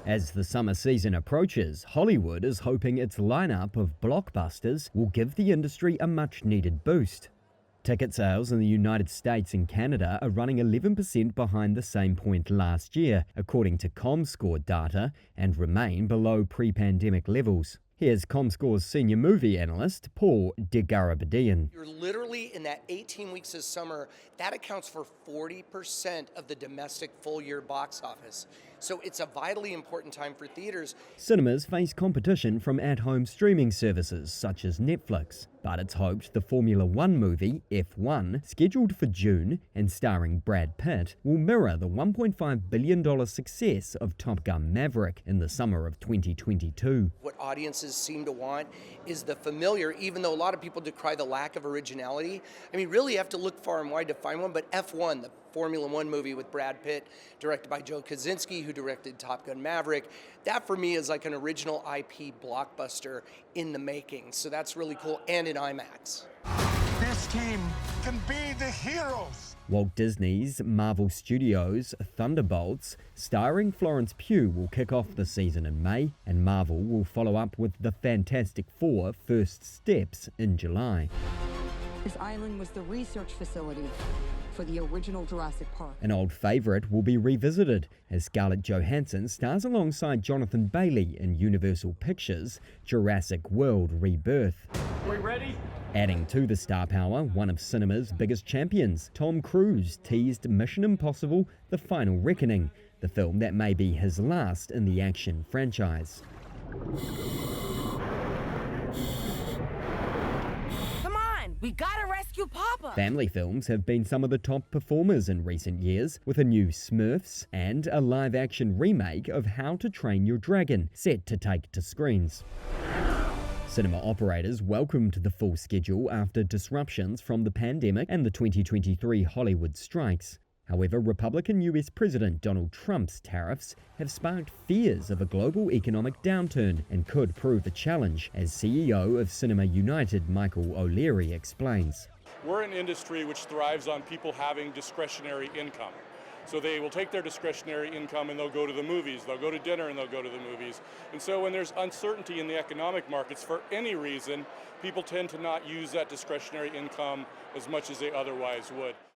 As the summer season approaches, Hollywood is hoping its lineup of blockbusters will give the industry a much-needed boost. Ticket sales in the United States and Canada are running 11% behind the same point last year, according to ComScore data, and remain below pre-pandemic levels. Here's ComScore's senior movie analyst, Paul DeGarabedian. You're literally in that 18 weeks of summer, that accounts for 40% of the domestic full-year box office. So it's a vitally important time for theaters. Cinemas face competition from at-home streaming services such as Netflix, but it's hoped the Formula One movie, F1, scheduled for June and starring Brad Pitt, will mirror the $1.5 billion success of Top Gun Maverick in the summer of 2022. What audiences seem to want is the familiar, even though a lot of people decry the lack of originality. I mean, really you have to look far and wide to find one, but F1, the Formula One movie with Brad Pitt, directed by Joe Kosinski, who directed Top Gun Maverick, that for me is like an original IP blockbuster in the making. So that's really cool, and in IMAX. This team can be the heroes. Walt Disney's Marvel Studios' Thunderbolts, starring Florence Pugh, will kick off the season in May, and Marvel will follow up with the Fantastic Four First Steps in July. This island was the research facility for the original Jurassic Park. An old favourite will be revisited as Scarlett Johansson stars alongside Jonathan Bailey in Universal Pictures' Jurassic World Rebirth. We ready? Adding to the star power, one of cinema's biggest champions, Tom Cruise, teased Mission Impossible: The Final Reckoning, the film that may be his last in the action franchise. We gotta rescue Papa! Family films have been some of the top performers in recent years, with a new Smurfs and a live-action remake of How to Train Your Dragon set to take to screens. Cinema operators welcomed the full schedule after disruptions from the pandemic and the 2023 Hollywood strikes. However, Republican US President Donald Trump's tariffs have sparked fears of a global economic downturn and could prove a challenge, as CEO of Cinema United Michael O'Leary explains. We're an industry which thrives on people having discretionary income. So they will take their discretionary income and they'll go to the movies, they'll go to dinner and they'll go to the movies. And so when there's uncertainty in the economic markets for any reason, people tend to not use that discretionary income as much as they otherwise would.